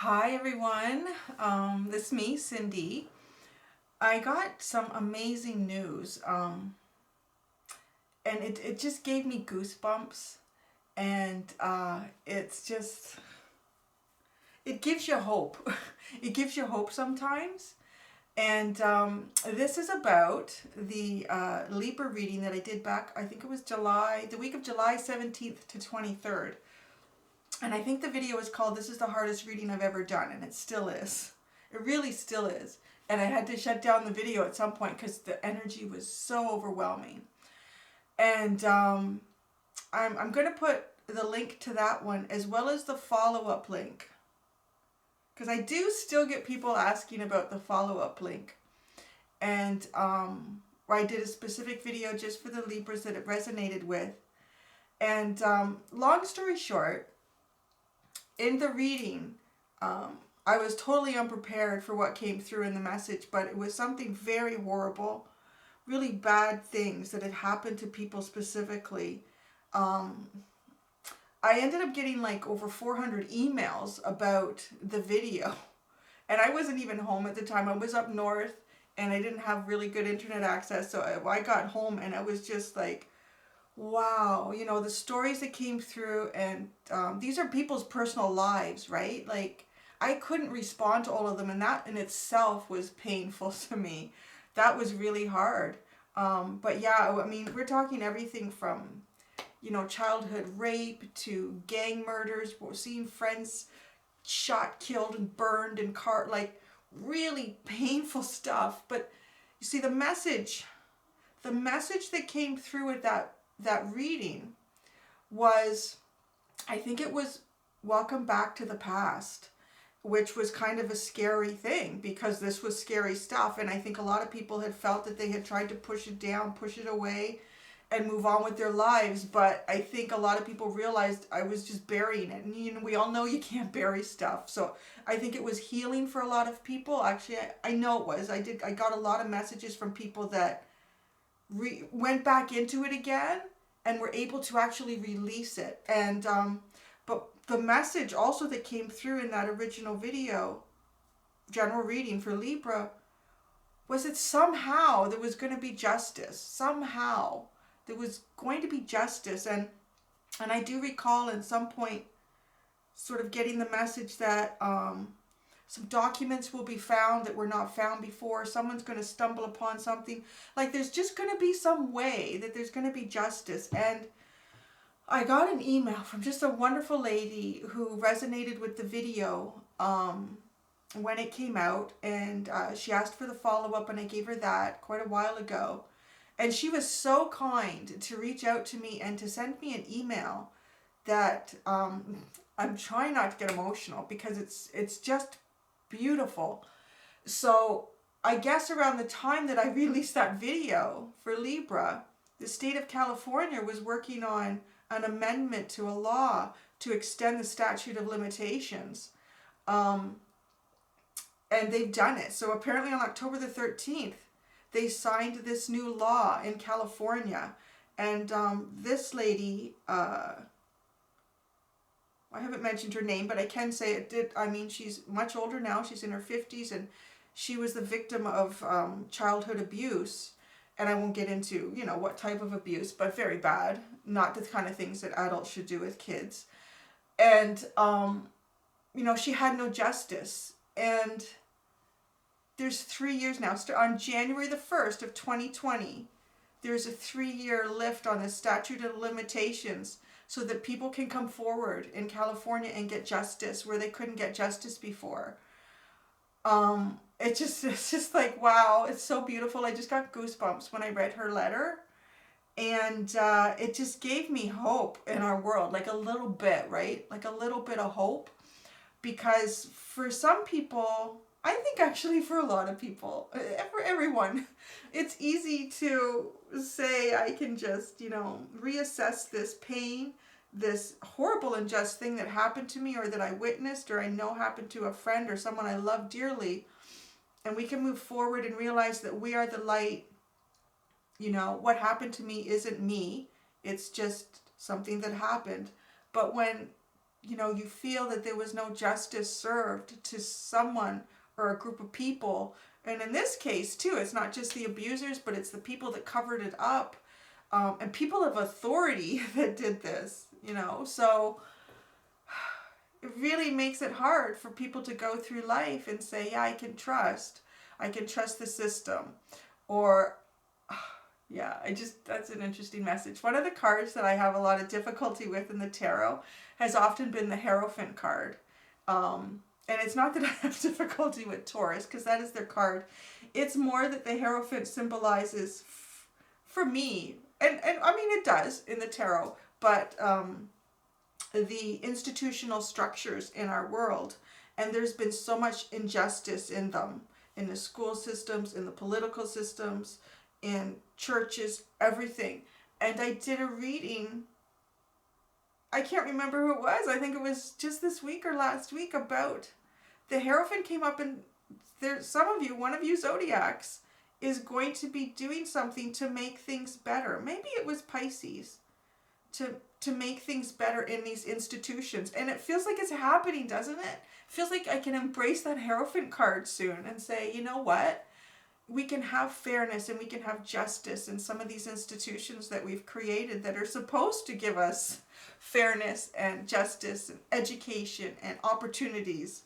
Hi everyone, this is me, Cindy. I got some amazing news, and it just gave me goosebumps, and it gives you hope. It gives you hope sometimes. And this is about the Libra reading that I did back, I think it was the week of July 17th to 23rd. And I think the video is called "This is the hardest reading I've ever done," and it still is. It really still is. And I had to shut down the video at some point because the energy was so overwhelming. And I'm going to put the link to that one as well as the follow-up link. Because I do still get people asking about the follow-up link. And where I did a specific video just for the Libras that it resonated with. And long story short, in the reading, I was totally unprepared for what came through in the message, but it was something very horrible, really bad things that had happened to people specifically. I ended up getting like over 400 emails about the video, and I wasn't even home at the time. I was up north, and I didn't have really good internet access, so I got home, and I was just like, wow, the stories that came through, and these are people's personal lives, right? Like, I couldn't respond to all of them, and that in itself was painful to me. That was really hard. But yeah, I mean, we're talking everything from, childhood rape to gang murders. We're seeing friends shot, killed, and burned in like really painful stuff. But you see, the message that came through with that reading was, I think it was welcome back to the past, which was kind of a scary thing because this was scary stuff. And I think a lot of people had felt that they had tried to push it down, push it away, and move on with their lives. But I think a lot of people realized I was just burying it. And we all know you can't bury stuff. So I think it was healing for a lot of people. Actually, I know it was. I got a lot of messages from people that went back into it again and were able to actually release it. And but the message also that came through in that original video, general reading for Libra, was that somehow there was going to be justice. Somehow there was going to be justice. And I do recall at some point sort of getting the message that some documents will be found that were not found before. Someone's going to stumble upon something. Like, there's just going to be some way that there's going to be justice. And I got an email from just a wonderful lady who resonated with the video when it came out. And she asked for the follow-up, and I gave her that quite a while ago. And she was so kind to reach out to me and to send me an email that I'm trying not to get emotional because it's just beautiful. So I guess around the time that I released that video for Libra, the state of California was working on an amendment to a law to extend the statute of limitations. And they've done it. So apparently on October the 13th, they signed this new law in California. And this lady, I haven't mentioned her name, but I can say it did. I mean, she's much older now. She's in her 50s, and she was the victim of childhood abuse. And I won't get into, what type of abuse, but very bad. Not the kind of things that adults should do with kids. And, she had no justice. And there's 3 years now. On January the 1st of 2020, there's a 3-year lift on the statute of limitations so that people can come forward in California and get justice where they couldn't get justice before. It's just like, wow, it's so beautiful. I just got goosebumps when I read her letter. And it just gave me hope in our world, like a little bit, right? Like a little bit of hope. Because for some people, I think actually for a lot of people, for everyone, it's easy to say I can just, reassess this pain, this horrible unjust thing that happened to me or that I witnessed or I know happened to a friend or someone I love dearly. And we can move forward and realize that we are the light. What happened to me isn't me. It's just something that happened. But when you know, you feel that there was no justice served to someone or a group of people. And in this case, too, it's not just the abusers, but it's the people that covered it up, and people of authority that did this, you know. So it really makes it hard for people to go through life and say, yeah, I can trust the system. Or, yeah, that's an interesting message. One of the cards that I have a lot of difficulty with in the tarot has often been the Hierophant card. And it's not that I have difficulty with Taurus, because that is their card. It's more that the Hierophant symbolizes, for me, and I mean it does in the tarot, but the institutional structures in our world. And there's been so much injustice in them, in the school systems, in the political systems, in churches, everything. And I did a reading, I can't remember who it was, I think it was just this week or last week, about the Hierophant came up, and there's some of you, one of you zodiacs, is going to be doing something to make things better. Maybe it was Pisces, to make things better in these institutions. And it feels like it's happening, doesn't it? It feels like I can embrace that Hierophant card soon and say, you know what? We can have fairness and we can have justice in some of these institutions that we've created that are supposed to give us fairness and justice and education and opportunities.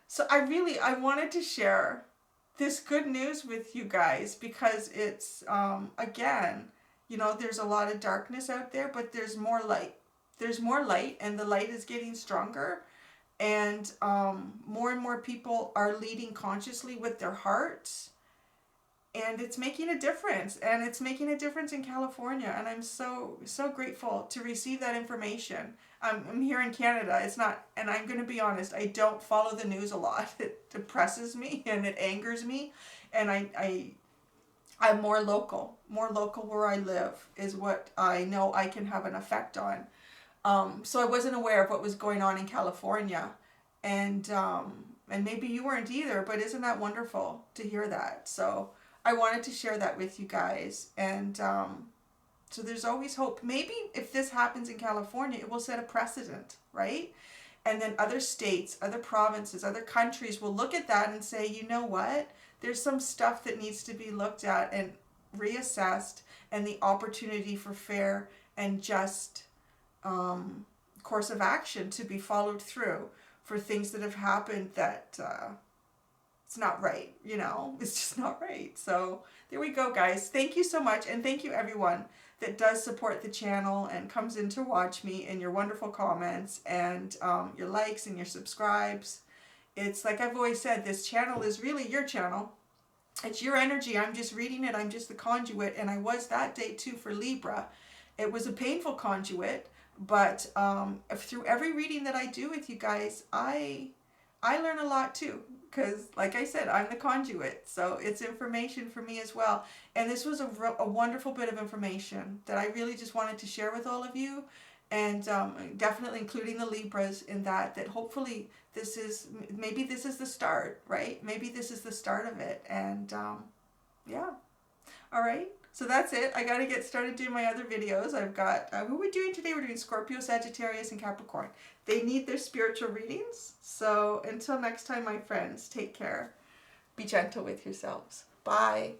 So I wanted to share this good news with you guys, because it's, again, you know, there's a lot of darkness out there, but there's more light. There's more light, and the light is getting stronger. And more people are leading consciously with their hearts. And it's making a difference. And it's making a difference in California. And I'm so grateful to receive that information. I'm here in Canada. It's not, and I'm going to be honest, I don't follow the news a lot. It depresses me and it angers me. And I'm more local where I live is what I know I can have an effect on. So I wasn't aware of what was going on in California, and maybe you weren't either, but isn't that wonderful to hear that? So I wanted to share that with you guys, and so there's always hope. Maybe if this happens in California, it will set a precedent, right? And then other states, other provinces, other countries will look at that and say, you know what? There's some stuff that needs to be looked at and reassessed, and the opportunity for fair and just course of action to be followed through for things that have happened that it's not right, you know, it's just not right. So there we go, guys. Thank you so much, and thank you everyone that does support the channel and comes in to watch me, and your wonderful comments and your likes and your subscribes. It's like I've always said, this channel is really your channel. It's your energy. I'm just reading it. I'm just the conduit, and I was that day too for Libra. It was a painful conduit, but through every reading that I do with you guys, I learn a lot too, because like I said, I'm the conduit, so it's information for me as well. And this was a wonderful bit of information that I really just wanted to share with all of you, and definitely including the Libras in that hopefully maybe this is the start, right? Maybe this is the start of it, and yeah. All right. So that's it. I got to get started doing my other videos. I've got, who are we doing today? We're doing Scorpio, Sagittarius, and Capricorn. They need their spiritual readings. So until next time, my friends, take care. Be gentle with yourselves. Bye.